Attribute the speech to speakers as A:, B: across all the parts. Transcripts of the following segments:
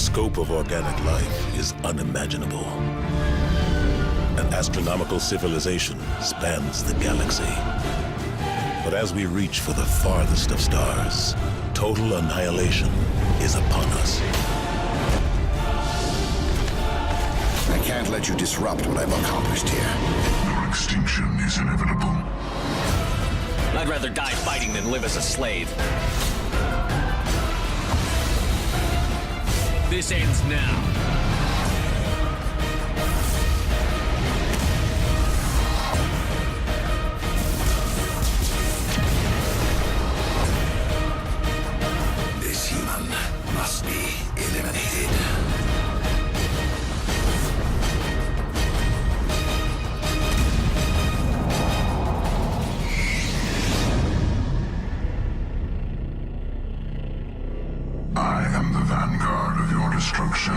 A: scope of organic life is unimaginable. An astronomical civilization spans the galaxy. But as we reach for the farthest of stars, total annihilation is upon us.
B: I can't let you disrupt what I've accomplished here.
C: Your extinction is inevitable.
D: I'd rather die fighting than live as a slave. This ends now.
B: This human must be eliminated.
C: I am the vanguard of your destruction.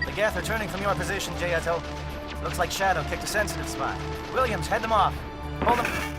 E: The Geth are turning from your position, Jayato. Looks like Shadow kicked a sensitive spot. Williams, head them off. Hold them.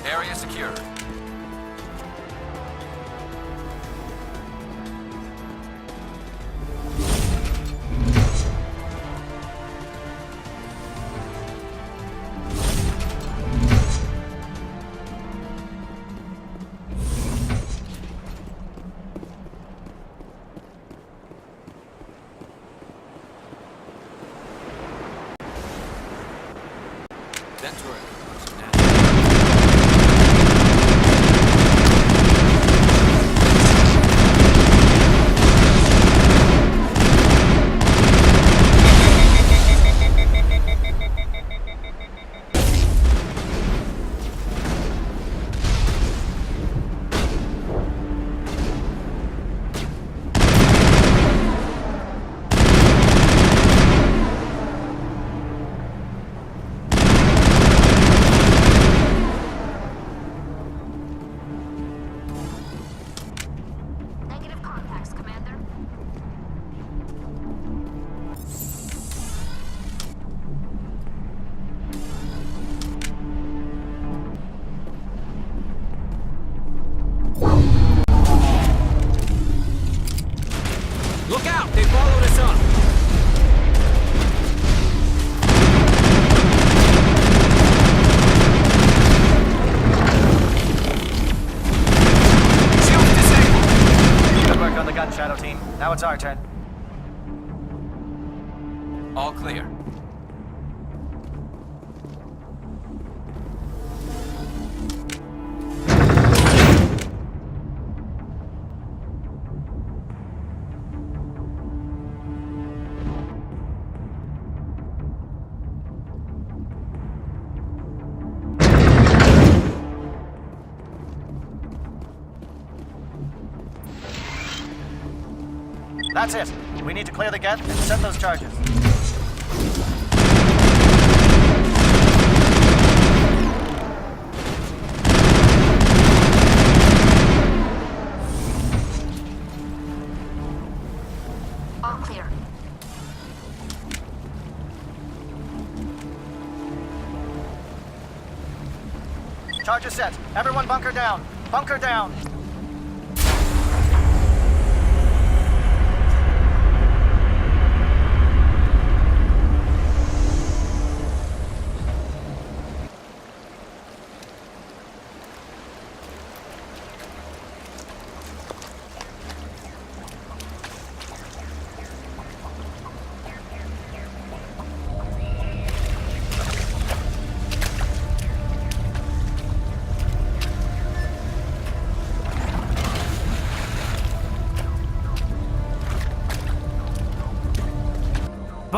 D: Area secure. That's right.
F: Negative contacts, Commander.
D: Look out! They followed us up! Shield disabled!
E: Good work on the gun, Shadow Team. Now it's our turn.
D: All clear.
E: That's it. We need to clear the Geth and set those charges.
F: All clear.
E: Charges set. Everyone bunker down. Bunker down.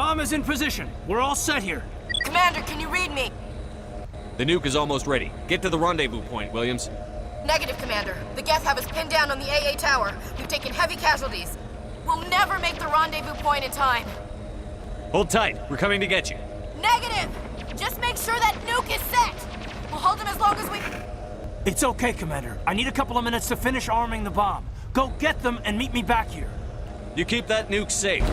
G: Bomb is in position. We're all set here.
H: Commander, can you read me?
D: The nuke is almost ready. Get to the rendezvous point, Williams.
H: Negative, Commander. The Geth have us pinned down on the AA tower. We've taken heavy casualties. We'll never make the rendezvous point in time.
D: Hold tight. We're coming to get you.
H: Negative! Just make sure that nuke is set! We'll hold them as long as we...
G: It's okay, Commander. I need a couple of minutes to finish arming the bomb. Go get them and meet me back here.
D: You keep that nuke safe.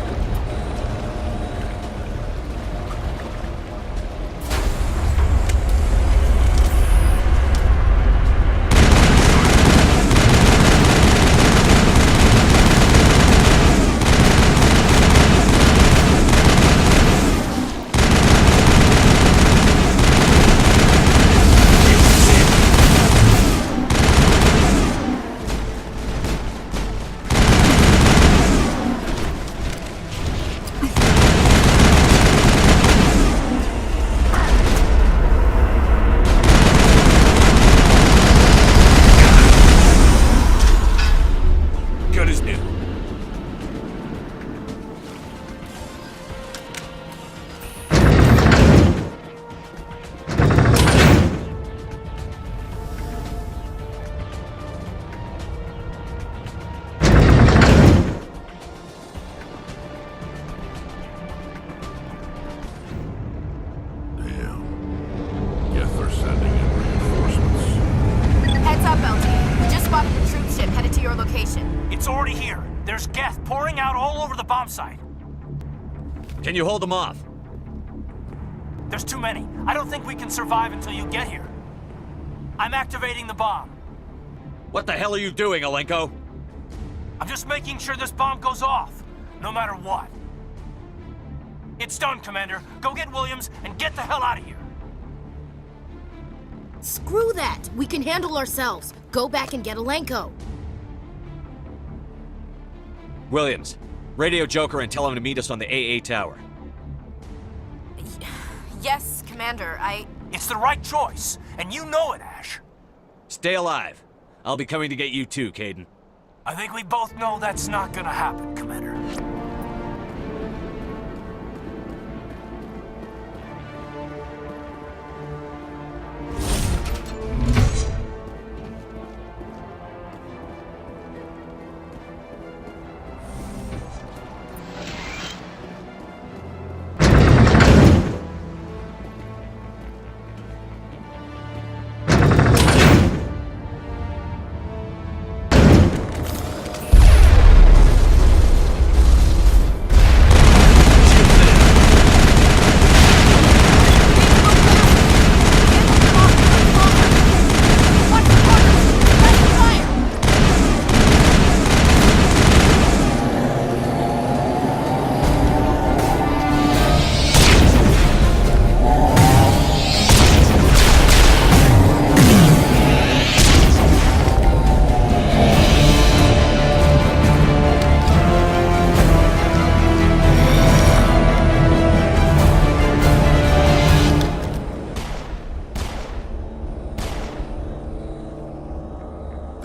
G: It's already here. There's Geth pouring out all over the bomb site.
D: Can you hold them off?
G: There's too many. I don't think we can survive until you get here. I'm activating the bomb.
D: What the hell are you doing, Alenko?
G: I'm just making sure this bomb goes off, no matter what. It's done, Commander. Go get Williams and get the hell out of here.
I: Screw that! We can handle ourselves. Go back and get Alenko.
D: Williams, radio Joker and tell him to meet us on the AA tower.
H: Yes, Commander,
G: It's the right choice, and you know it, Ash.
D: Stay alive. I'll be coming to get you too, Caden.
G: I think we both know that's not gonna happen, Commander.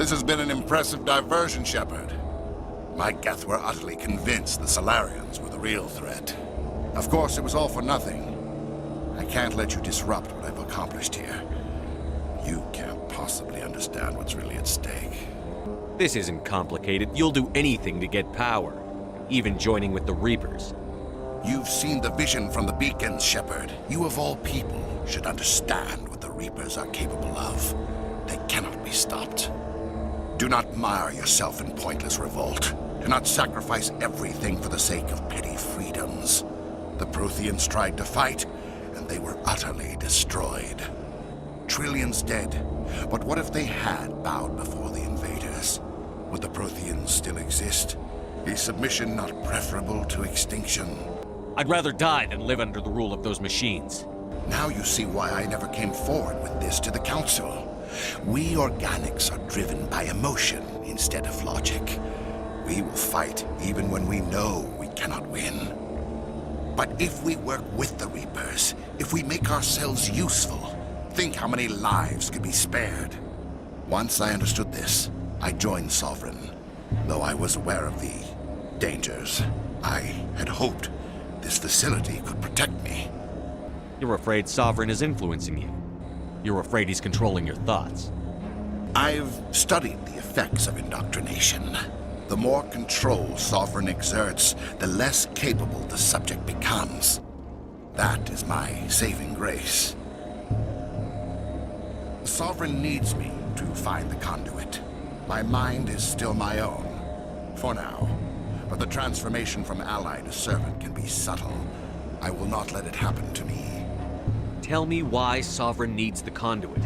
B: This has been an impressive diversion, Shepard. My Geth were utterly convinced the Solarians were the real threat. Of course, it was all for nothing. I can't let you disrupt what I've accomplished here. You can't possibly understand what's really at stake.
D: This isn't complicated. You'll do anything to get power, even joining with the Reapers.
B: You've seen the vision from the beacons, Shepard. You of all people should understand what the Reapers are capable of. They cannot be stopped. Do not mire yourself in pointless revolt. Do not sacrifice everything for the sake of petty freedoms. The Protheans tried to fight, and they were utterly destroyed. Trillions dead, but what if they had bowed before the invaders? Would the Protheans still exist? Is submission not preferable to extinction?
D: I'd rather die than live under the rule of those machines.
B: Now you see why I never came forward with this to the Council. We organics are driven by emotion instead of logic. We will fight even when we know we cannot win. But if we work with the Reapers, if we make ourselves useful, think how many lives could be spared. Once I understood this, I joined Sovereign. Though I was aware of the dangers, I had hoped this facility could protect me.
D: You're afraid Sovereign is influencing you. You're afraid he's controlling your thoughts.
B: I've studied the effects of indoctrination. The more control Sovereign exerts, the less capable the subject becomes. That is my saving grace. Sovereign needs me to find the conduit. My mind is still my own, for now. But the transformation from ally to servant can be subtle. I will not let it happen to me.
D: Tell me why Sovereign needs the conduit.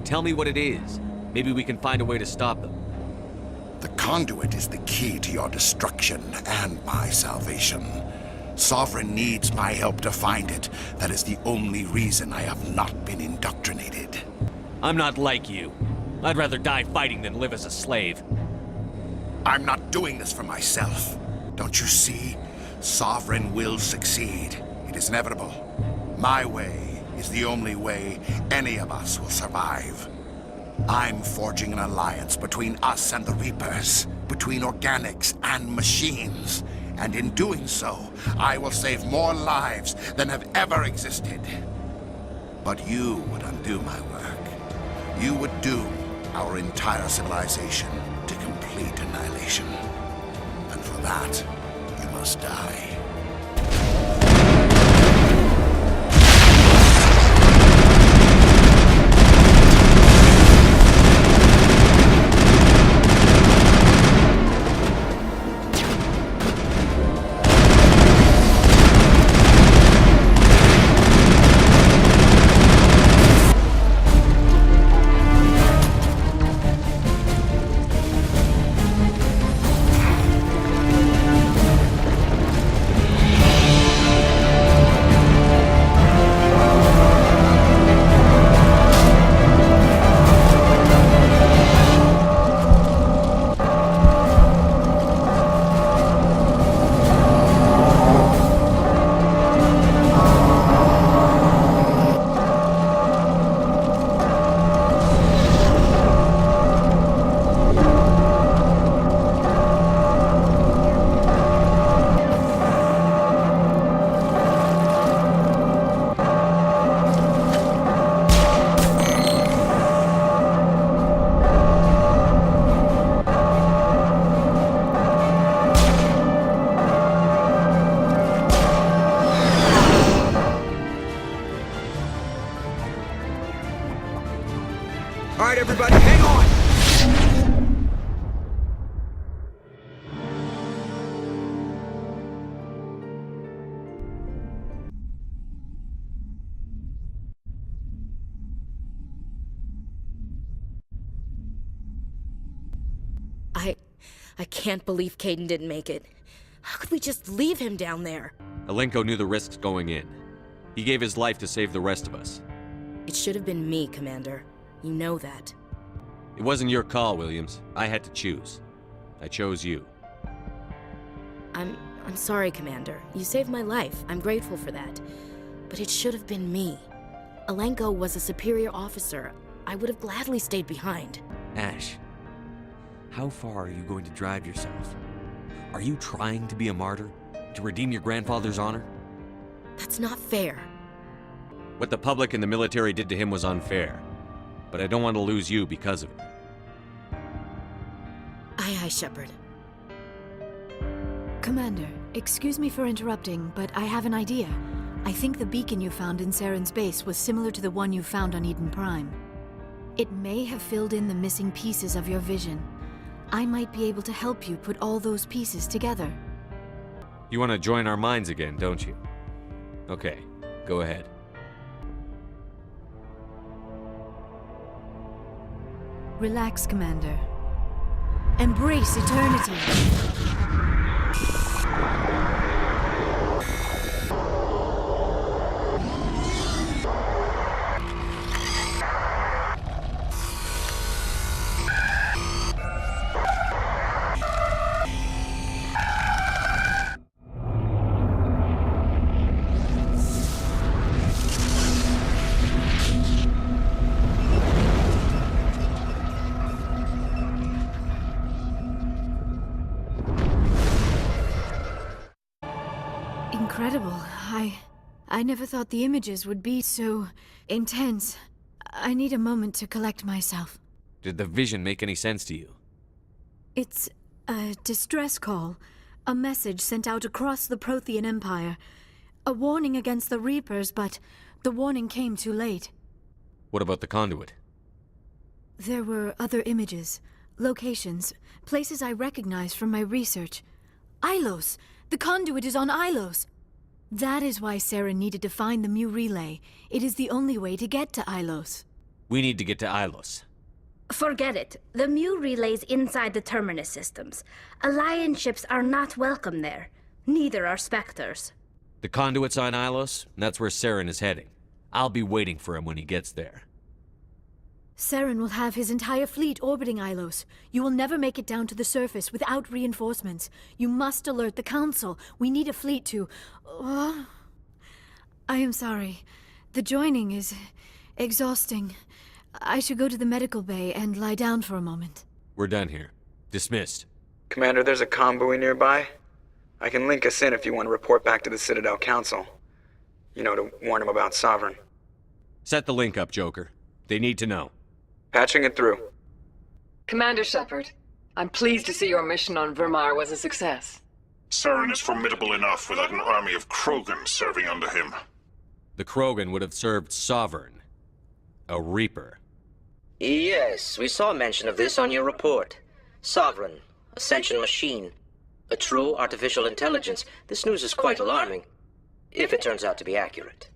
D: Tell me what it is. Maybe we can find a way to stop them.
B: The conduit is the key to your destruction and my salvation. Sovereign needs my help to find it. That is the only reason I have not been indoctrinated.
D: I'm not like you. I'd rather die fighting than live as a slave.
B: I'm not doing this for myself. Don't you see? Sovereign will succeed. It is inevitable. My way is the only way any of us will survive. I'm forging an alliance between us and the Reapers, between organics and machines. And in doing so, I will save more lives than have ever existed. But you would undo my work. You would doom our entire civilization to complete annihilation. And for that, you must die.
J: All right, everybody, hang on!
I: I can't believe Caden didn't make it. How could we just leave him down there?
D: Alenko knew the risks going in. He gave his life to save the rest of us.
I: It should have been me, Commander. You know that.
D: It wasn't your call, Williams. I had to choose. I chose you.
I: I'm sorry, Commander. You saved my life. I'm grateful for that. But it should have been me. Alenko was a superior officer. I would have gladly stayed behind.
D: Ash, how far are you going to drive yourself? Are you trying to be a martyr? To redeem your grandfather's honor?
I: That's not fair.
D: What the public and the military did to him was unfair. But I don't want to lose you because of it.
I: Aye, Shepard.
K: Commander, excuse me for interrupting, but I have an idea. I think the beacon you found in Saren's base was similar to the one you found on Eden Prime. It may have filled in the missing pieces of your vision. I might be able to help you put all those pieces together.
D: You want to join our minds again, don't you? Okay, go ahead.
K: Relax, Commander. Embrace eternity. I never thought the images would be so intense. I need a moment to collect myself.
D: Did the vision make any sense to you?
K: It's a distress call. A message sent out across the Prothean Empire. A warning against the Reapers, but the warning came too late.
D: What about the conduit?
K: There were other images, locations, places I recognized from my research. Ilos! The conduit is on Ilos! That is why Saren needed to find the Mu relay. It is the only way to get to Ilos.
D: We need to get to Ilos.
F: Forget it. The Mu relay's inside the Terminus systems. Alliance ships are not welcome there. Neither are Spectres.
D: The conduit's on Ilos, and that's where Saren is heading. I'll be waiting for him when he gets there.
K: Saren will have his entire fleet orbiting Ilos. You will never make it down to the surface without reinforcements. You must alert the Council. We need a fleet to... I am sorry. The joining is exhausting. I should go to the medical bay and lie down for a moment.
D: We're done here. Dismissed.
J: Commander, there's a convoy nearby. I can link us in if you want to report back to the Citadel Council. You know, to warn them about Sovereign.
D: Set the link up, Joker. They need to know.
J: Patching it through.
L: Commander Shepard, I'm pleased to see your mission on Vermeer was a success.
C: Saren is formidable enough without an army of Krogan serving under him.
D: The Krogan would have served Sovereign. A Reaper.
M: Yes, we saw mention of this on your report. Sovereign, Ascension machine, a true artificial intelligence. This news is quite alarming, if it turns out to be accurate.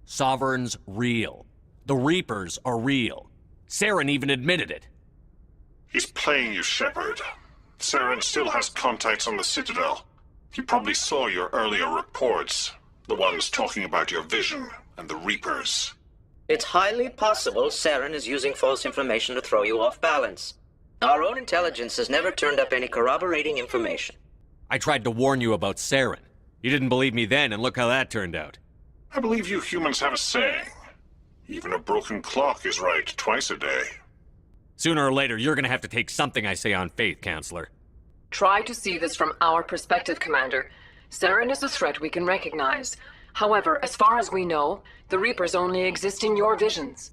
D: Sovereign's real. The Reapers are real. Saren even admitted it.
C: He's playing you, Shepard. Saren still has contacts on the Citadel. He probably saw your earlier reports, the ones talking about your vision and the Reapers.
M: It's highly possible Saren is using false information to throw you off balance. Our own intelligence has never turned up any corroborating information.
D: I tried to warn you about Saren. You didn't believe me then, and look how that turned out.
C: I believe you humans have a saying. Even a broken clock is right twice a day.
D: Sooner or later, you're gonna have to take something I say on faith, Counselor.
L: Try to see this from our perspective, Commander. Saren is a threat we can recognize. However, as far as we know, the Reapers only exist in your visions.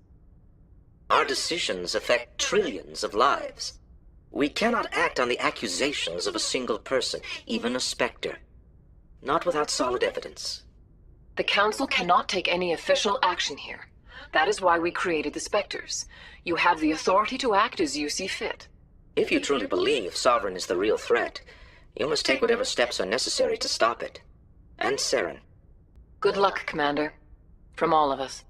M: Our decisions affect trillions of lives. We cannot act on the accusations of a single person, even a Spectre. Not without solid evidence.
L: The Council cannot take any official action here. That is why we created the Spectres. You have the authority to act as you see fit.
M: If you truly believe Sovereign is the real threat, you must take whatever steps are necessary to stop it. And Saren.
L: Good luck, Commander. From all of us.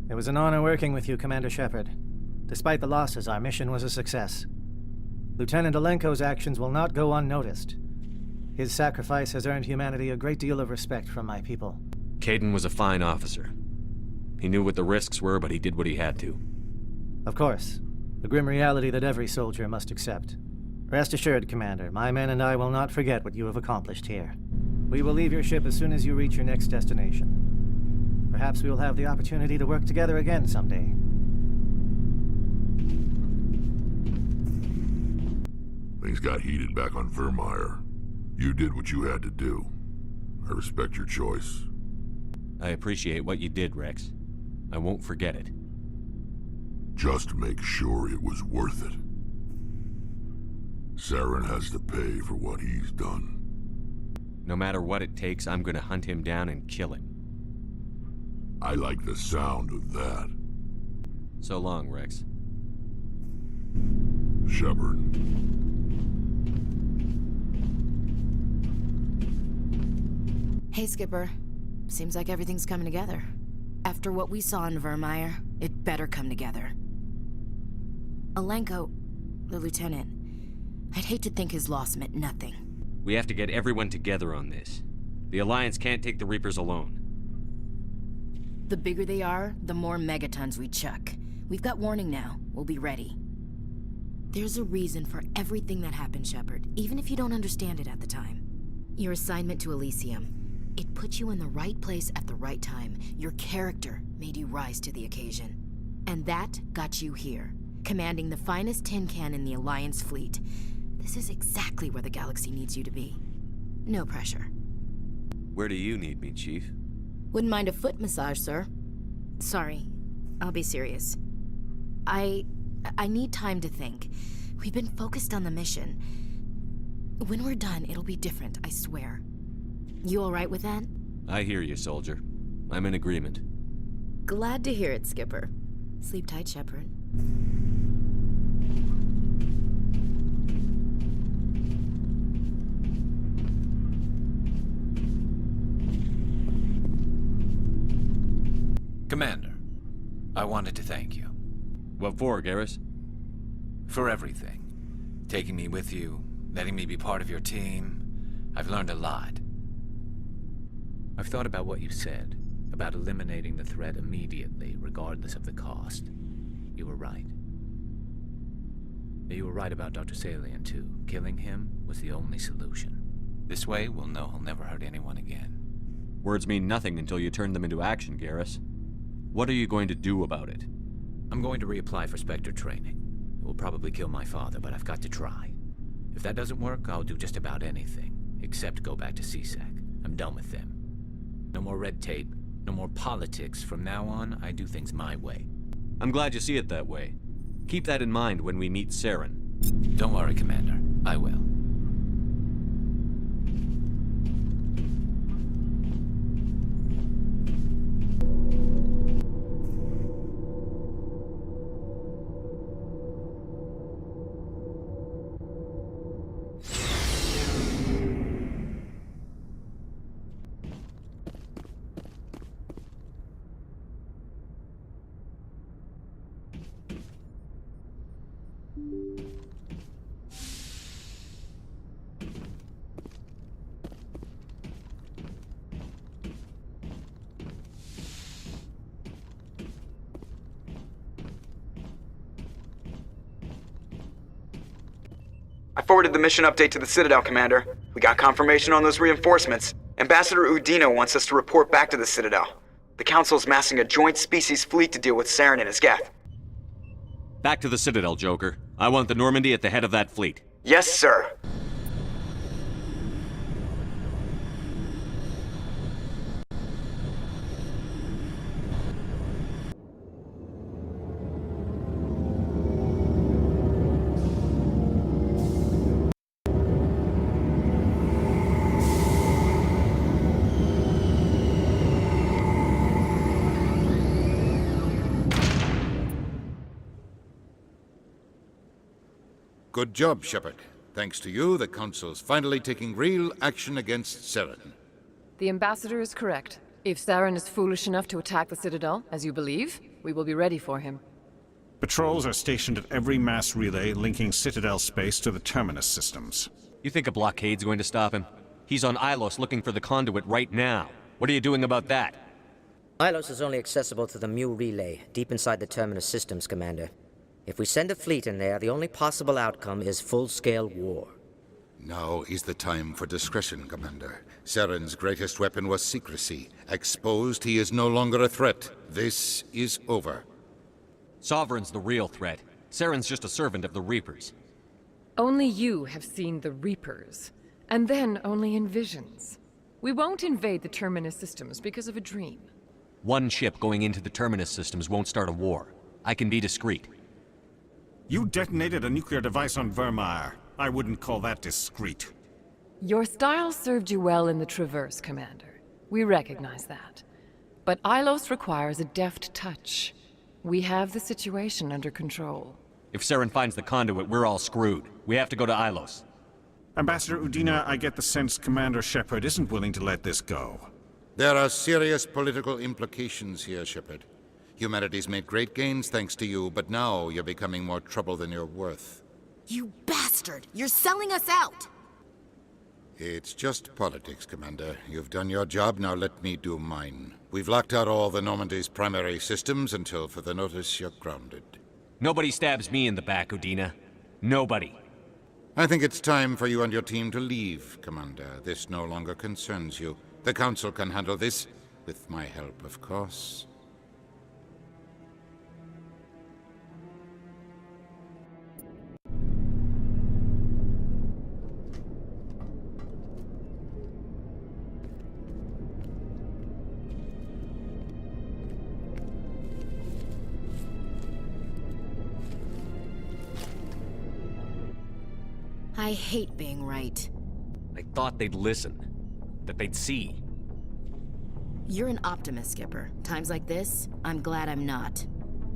E: It was an honor working with you, Commander Shepard. Despite the losses, our mission was a success. Lieutenant Alenko's actions will not go unnoticed. His sacrifice has earned humanity a great deal of respect from my people.
D: Caden was a fine officer. He knew what the risks were, but he did what he had to.
E: Of course. The grim reality that every soldier must accept. Rest assured, Commander, my men and I will not forget what you have accomplished here. We will leave your ship as soon as you reach your next destination. Perhaps we will have the opportunity to work together again someday.
C: Things got heated back on Vermeer. You did what you had to do. I respect your choice.
D: I appreciate what you did, Rex. I won't forget it.
C: Just make sure it was worth it. Saren has to pay for what he's done.
D: No matter what it takes, I'm gonna hunt him down and kill him.
C: I like the sound of that.
D: So long, Rex.
C: Shepard.
I: Hey, Skipper. seems like everything's coming together. After what we saw in Vermeer, it better come together. Alenko, the lieutenant, I'd hate to think his loss meant nothing.
D: We have to get everyone together on this. The Alliance can't take the Reapers alone.
I: The bigger they are, the more megatons we chuck. We've got warning now. We'll be ready. There's a reason for everything that happened, Shepard, even if you don't understand it at the time. Your assignment to Elysium, it put you in the right place at the right time. Your character made you rise to the occasion. And that got you here, commanding the finest tin can in the Alliance fleet. This is exactly where the galaxy needs you to be. No pressure.
D: Where do you need me, Chief?
I: Wouldn't mind a foot massage, sir. Sorry, I'll be serious. I need time to think. We've been focused on the mission. When we're done, it'll be different, I swear. You all right with that?
D: I hear you, soldier. I'm in agreement.
I: Glad to hear it, Skipper. Sleep tight, Shepard.
N: Commander, I wanted to thank you.
D: What for, Garrus?
N: For everything. Taking me with you, letting me be part of your team. I've learned a lot. I've thought about what you said, about eliminating the threat immediately, regardless of the cost. You were right. You were right about Dr. Salian, too. Killing him was the only solution. This way, we'll know he'll never hurt anyone again.
D: Words mean nothing until you turn them into action, Garrus. What are you going to do about it?
N: I'm going to reapply for Spectre training. It will probably kill my father, but I've got to try. If that doesn't work, I'll do just about anything, except go back to CSAC. I'm done with them. No more red tape, no more politics. From now on, I do things my way.
D: I'm glad you see it that way. Keep that in mind when we meet Saren.
N: Don't worry, Commander. I will.
J: I forwarded the mission update to the Citadel, Commander. We got confirmation on those reinforcements. Ambassador Udino wants us to report back to the Citadel. The Council's massing a joint species fleet to deal with Saren and his Geth.
D: Back to the Citadel, Joker. I want the Normandy at the head of that fleet.
J: Yes, sir.
O: Good job, Shepard. Thanks to you, the Council's finally taking real action against Saren.
L: The Ambassador is correct. If Saren is foolish enough to attack the Citadel, as you believe, we will be ready for him.
C: Patrols are stationed at every mass relay linking Citadel space to the Terminus systems.
D: You think a blockade's going to stop him? He's on Ilos looking for the conduit right now. What are you doing about that?
M: Ilos is only accessible to the Mu relay, deep inside the Terminus systems, Commander. If we send a fleet in there, the only possible outcome is full-scale war.
O: Now is the time for discretion, Commander. Saren's greatest weapon was secrecy. Exposed, he is no longer a threat. This is over.
D: Sovereign's the real threat. Saren's just a servant of the Reapers.
L: Only you have seen the Reapers, and then only in visions. We won't invade the Terminus systems because of a dream.
D: One ship going into the Terminus systems won't start a war. I can be discreet.
C: You detonated a nuclear device on Vermeer. I wouldn't call that discreet.
L: Your style served you well in the Traverse, Commander. We recognize that. But Ilos requires a deft touch. We have the situation under control.
D: If Saren finds the conduit, we're all screwed. We have to go to Ilos.
C: Ambassador Udina, I get the sense Commander Shepard isn't willing to let this go.
O: There are serious political implications here, Shepard. Humanity's made great gains thanks to you, but now you're becoming more trouble than you're worth.
H: You bastard! You're selling us out!
O: It's just politics, Commander. You've done your job, now let me do mine. We've locked out all the Normandy's primary systems until further notice you're grounded.
D: Nobody stabs me in the back, Udina. Nobody.
O: I think it's time for you and your team to leave, Commander. This no longer concerns you. The Council can handle this, with my help, of course.
I: I hate being right.
D: I thought they'd listen. That they'd see.
I: You're an optimist, Skipper. Times like this, I'm glad I'm not.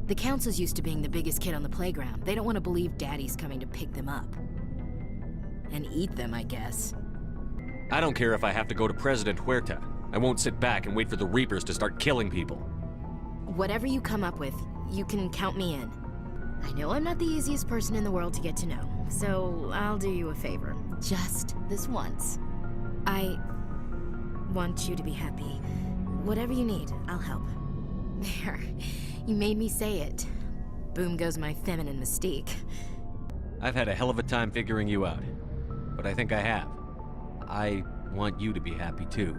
I: The Council's used to being the biggest kid on the playground. They don't want to believe Daddy's coming to pick them up. And eat them, I guess.
D: I don't care if I have to go to President Huerta. I won't sit back and wait for the Reapers to start killing people.
I: Whatever you come up with, you can count me in. I know I'm not the easiest person in the world to get to know, so I'll do you a favor. Just this once. I want you to be happy. Whatever you need, I'll help. There. You made me say it. Boom goes my feminine mystique.
D: I've had a hell of a time figuring you out. But I think I have. I want you to be happy too.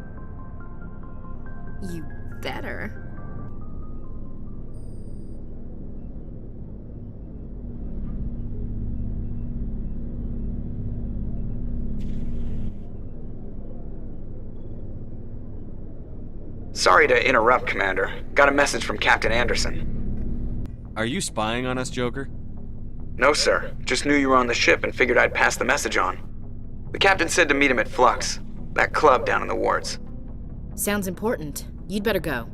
I: You better.
J: Sorry to interrupt, Commander. Got a message from Captain Anderson.
D: Are you spying on us, Joker?
J: No, sir. Just knew you were on the ship and figured I'd pass the message on. The captain said to meet him at Flux, that club down in the wards.
I: Sounds important. You'd better go.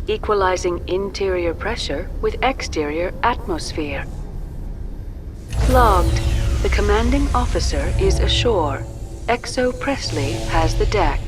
P: Equalizing interior pressure with exterior atmosphere. Logged. The commanding officer is ashore. Exo Presley has the deck.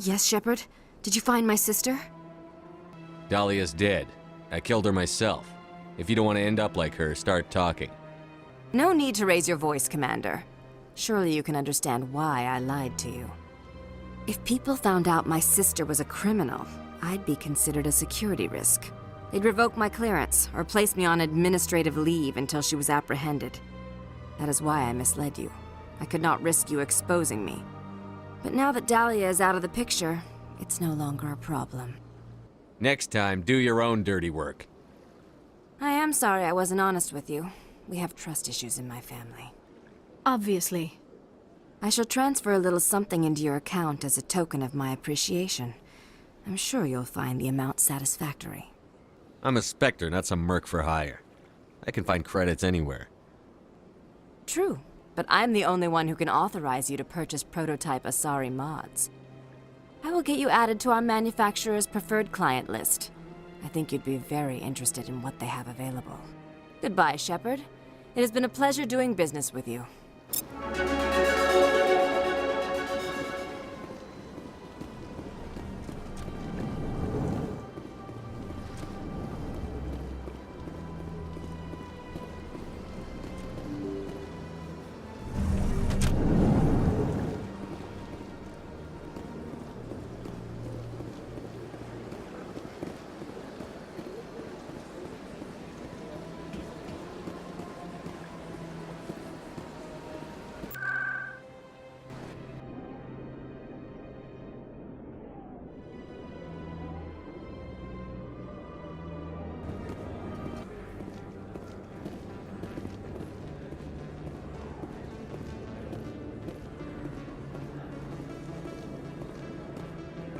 I: Yes, Shepard? Did you find my sister?
D: Dahlia's dead. I killed her myself. If you don't want to end up like her, start talking.
Q: No need to raise your voice, Commander. Surely you can understand why I lied to you. If people found out my sister was a criminal, I'd be considered a security risk. They'd revoke my clearance or place me on administrative leave until she was apprehended. That is why I misled you. I could not risk you exposing me. But now that Dahlia is out of the picture, it's no longer a problem.
D: Next time, do your own dirty work.
Q: I am sorry I wasn't honest with you. We have trust issues in my family.
K: Obviously.
Q: I shall transfer a little something into your account as a token of my appreciation. I'm sure you'll find the amount satisfactory.
D: I'm a Spectre, not some merc for hire. I can find credits anywhere.
Q: True, but I'm the only one who can authorize you to purchase prototype Asari mods. I will get you added to our manufacturer's preferred client list. I think you'd be very interested in what they have available. Goodbye, Shepard. It has been a pleasure doing business with you.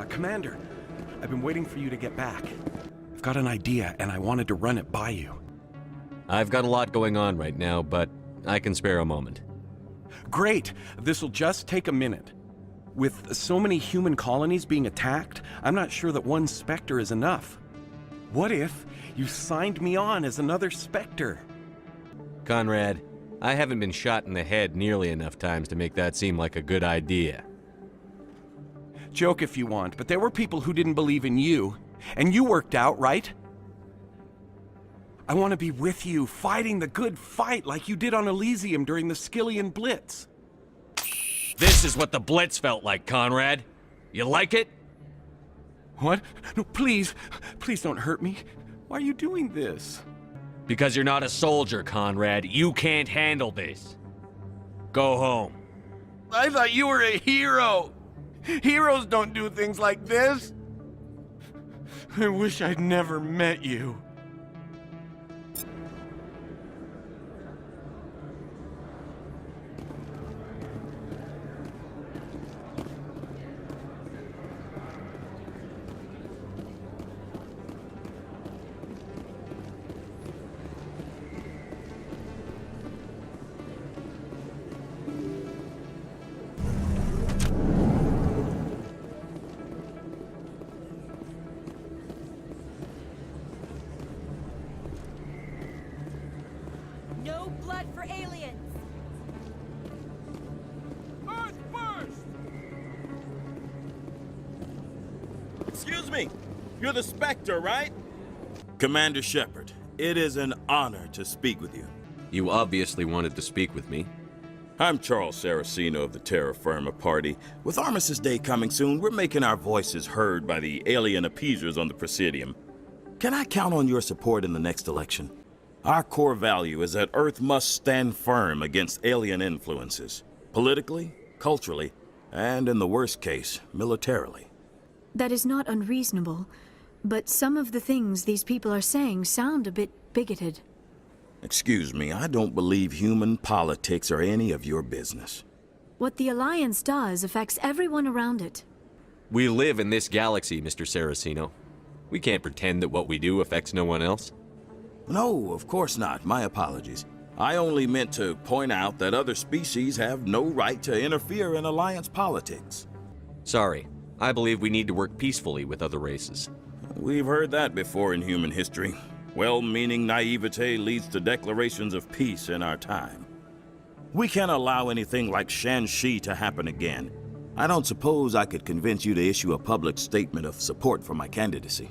R: Commander, I've been waiting for you to get back. I've got an idea, and I wanted to run it by you.
D: I've got a lot going on right now, but I can spare a moment.
R: Great! This'll just take a minute. With so many human colonies being attacked, I'm not sure that one Spectre is enough. What if you signed me on as another Spectre?
D: Conrad, I haven't been shot in the head nearly enough times to make that seem like a good idea.
R: Joke if you want, but there were people who didn't believe in you, and you worked out, right? I want to be with you, fighting the good fight like you did on Elysium during the Skillian Blitz.
D: This is what the Blitz felt like, Conrad. You like it?
R: What? No, please. Please don't hurt me. Why are you doing this?
D: Because you're not a soldier, Conrad. You can't handle this. Go home.
R: I thought you were a hero. Heroes don't do things like this. I wish I'd never met you.
S: No blood for aliens!
T: Earth first! Excuse me, you're the Spectre, right? Commander Shepard, it is an honor to speak with you.
D: You obviously wanted to speak with me.
T: I'm Charles Saraceno of the Terra Firma Party. With Armistice Day coming soon, we're making our voices heard by the alien appeasers on the Presidium. Can I count on your support in the next election? Our core value is that Earth must stand firm against alien influences, politically, culturally, and in the worst case, militarily.
K: That is not unreasonable, but some of the things these people are saying sound a bit bigoted.
T: Excuse me, I don't believe human politics are any of your business.
K: What the Alliance does affects everyone around it.
D: We live in this galaxy, Mr. Saraceno. We can't pretend that what we do affects no one else.
T: No, of course not. My apologies. I only meant to point out that other species have no right to interfere in Alliance politics.
D: Sorry. I believe we need to work peacefully with other races.
T: We've heard that before in human history. Well-meaning naivete leads to declarations of peace in our time. We can't allow anything like Shanxi to happen again. I don't suppose I could convince you to issue a public statement of support for my candidacy.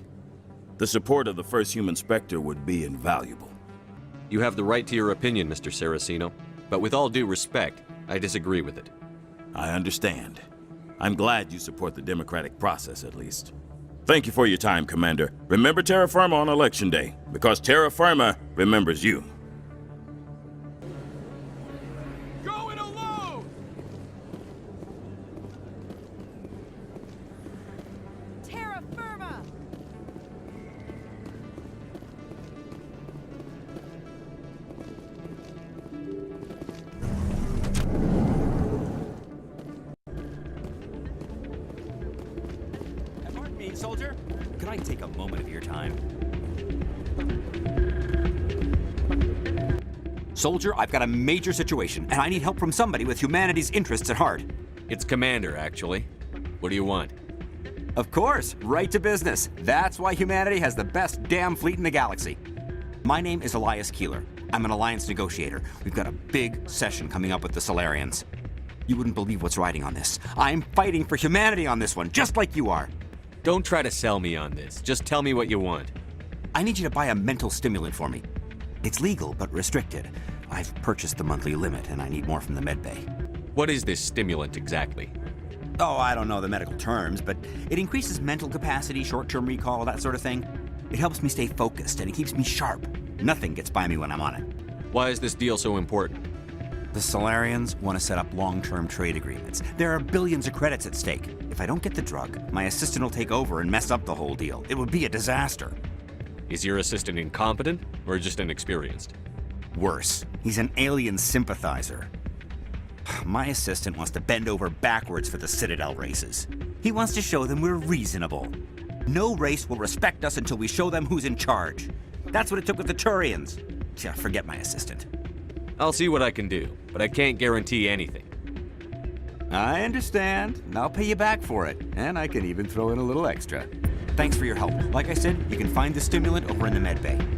T: The support of the first human Spectre would be invaluable.
D: You have the right to your opinion, Mr. Saraceno, but with all due respect, I disagree with it.
T: I understand. I'm glad you support the democratic process, at least. Thank you for your time, Commander. Remember Terra Firma on Election Day, because Terra Firma remembers you.
S: Going alone! Terra Firma!
U: Pardon me, soldier. Could I take a moment of your time?
A: Soldier, I've got a major situation, and I need help from somebody with humanity's interests at heart.
D: It's Commander, actually. What do you want?
A: Of course, right to business. That's why humanity has the best damn fleet in the galaxy. My name is Elias Keeler. I'm an alliance negotiator. We've got a big session coming up with the Solarians. You wouldn't believe what's riding on this. I'm fighting for humanity on this one, just like you are.
D: Don't try to sell me on this. Just tell me what you want.
A: I need you to buy a mental stimulant for me. It's legal, but restricted. I've purchased the monthly limit, and I need more from the medbay.
D: What is this stimulant exactly?
A: Oh, I don't know the medical terms, but it increases mental capacity, short-term recall, that sort of thing. It helps me stay focused, and it keeps me sharp. Nothing gets by me when I'm on it.
D: Why is this deal so important?
A: The Solarians want to set up long-term trade agreements. There are billions of credits at stake. If I don't get the drug, my assistant will take over and mess up the whole deal. It would be a disaster.
D: Is your assistant incompetent, or just inexperienced?
A: Worse. He's an alien sympathizer. My assistant wants to bend over backwards for the Citadel races. He wants to show them we're reasonable. No race will respect us until we show them who's in charge. That's what it took with the Turians. Yeah, forget my assistant.
D: I'll see what I can do, but I can't guarantee anything.
A: I understand. I'll pay you back for it, and I can even throw in a little extra. Thanks for your help. Like I said, you can find the stimulant over in the medbay.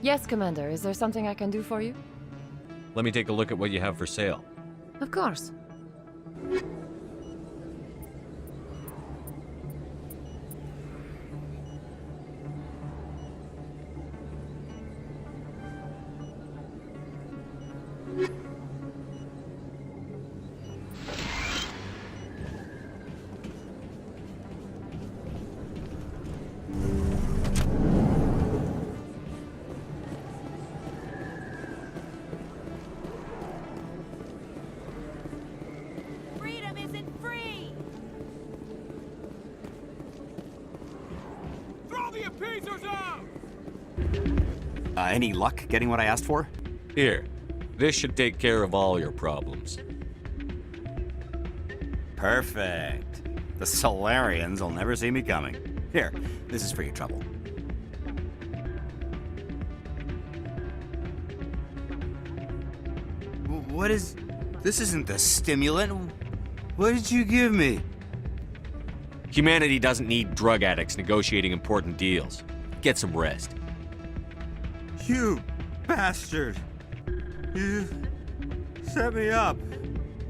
L: Yes, Commander. Is there something I can do for you?
D: Let me take a look at what you have for sale.
L: Of course.
A: Any luck getting what I asked for?
D: Here. This should take care of all your problems.
A: Perfect. The Solarians will never see me coming. Here, this is for your trouble. What is... This isn't the stimulant. What did you give me?
D: Humanity doesn't need drug addicts negotiating important deals. Get some rest.
A: You bastard! You set me up,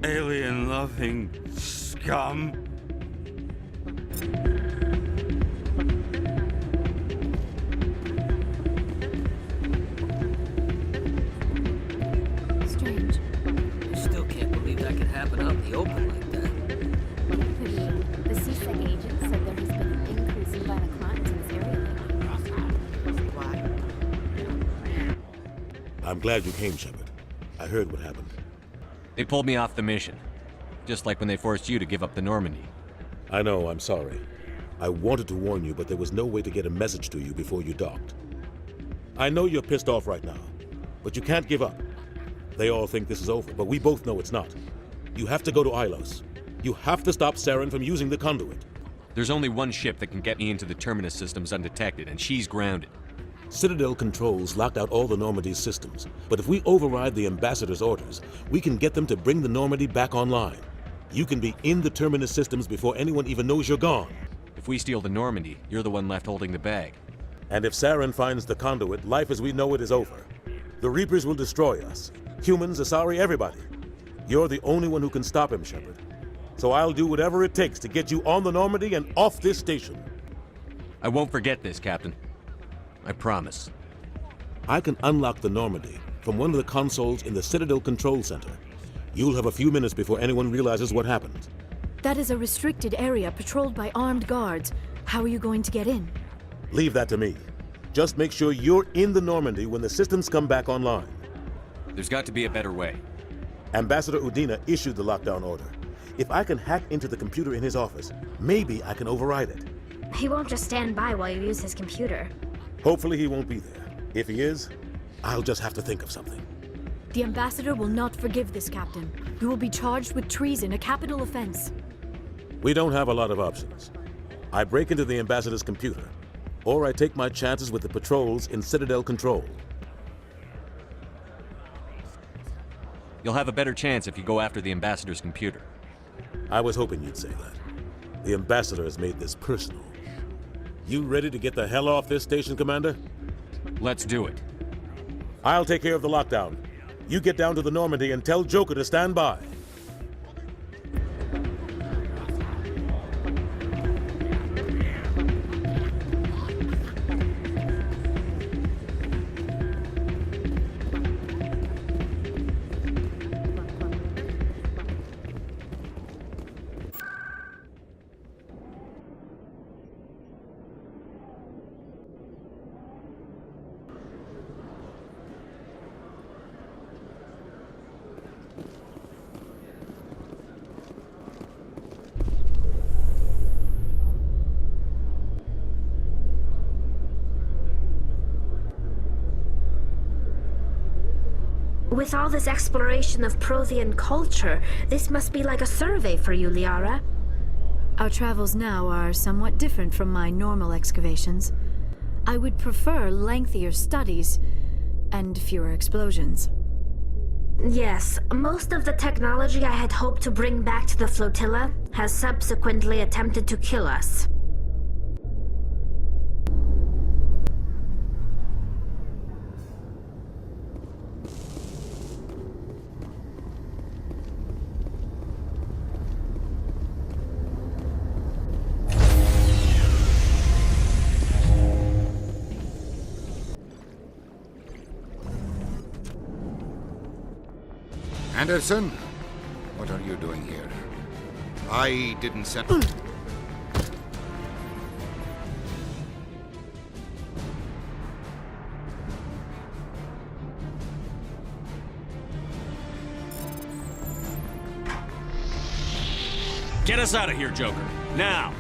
A: alien-loving scum!
V: Strange. I still can't believe that could happen out in the open like that.
W: The CSEC agent said there has been an increase in violent crimes in this area lately.
X: I'm glad you came, Shepard. I heard what happened.
D: They pulled me off the mission. Just like when they forced you to give up the Normandy.
X: I know, I'm sorry. I wanted to warn you, but there was no way to get a message to you before you docked. I know you're pissed off right now, but you can't give up. They all think this is over, but we both know it's not. You have to go to Ilos. You have to stop Saren from using the conduit.
D: There's only one ship that can get me into the terminus systems undetected, and she's grounded.
X: Citadel controls locked out all the Normandy's systems, but if we override the ambassador's orders, we can get them to bring the Normandy back online. You can be in the terminus systems before anyone even knows you're gone.
D: If we steal the Normandy, you're the one left holding the bag.
X: And if Saren finds the conduit, life as we know it is over. The Reapers will destroy us. Humans, Asari, everybody. You're the only one who can stop him, Shepard. So I'll do whatever it takes to get you on the Normandy and off this station.
D: I won't forget this, Captain. I promise.
X: I can unlock the Normandy from one of the consoles in the Citadel Control Center. You'll have a few minutes before anyone realizes what happened.
K: That is a restricted area patrolled by armed guards. How are you going to get in?
X: Leave that to me. Just make sure you're in the Normandy when the systems come back online.
D: There's got to be a better way.
X: Ambassador Udina issued the lockdown order. If I can hack into the computer in his office, maybe I can override it.
W: He won't just stand by while you use his computer.
X: Hopefully he won't be there. If he is, I'll just have to think of something.
K: The ambassador will not forgive this, Captain. You will be charged with treason, a capital offense.
X: We don't have a lot of options. I break into the ambassador's computer, or I take my chances with the patrols in Citadel control.
D: You'll have a better chance if you go after the ambassador's computer.
X: I was hoping you'd say that. The ambassador has made this personal. You ready to get the hell off this station, Commander?
D: Let's do it.
X: I'll take care of the lockdown. You get down to the Normandy and tell Joker to stand by.
W: With all this exploration of Prothean culture, this must be like a survey for you, Liara.
K: Our travels now are somewhat different from my normal excavations. I would prefer lengthier studies and fewer explosions.
W: Yes, most of the technology I had hoped to bring back to the flotilla has subsequently attempted to kill us.
O: Anderson, what are you doing here? I didn't send...
D: Get us out of here, Joker. Now!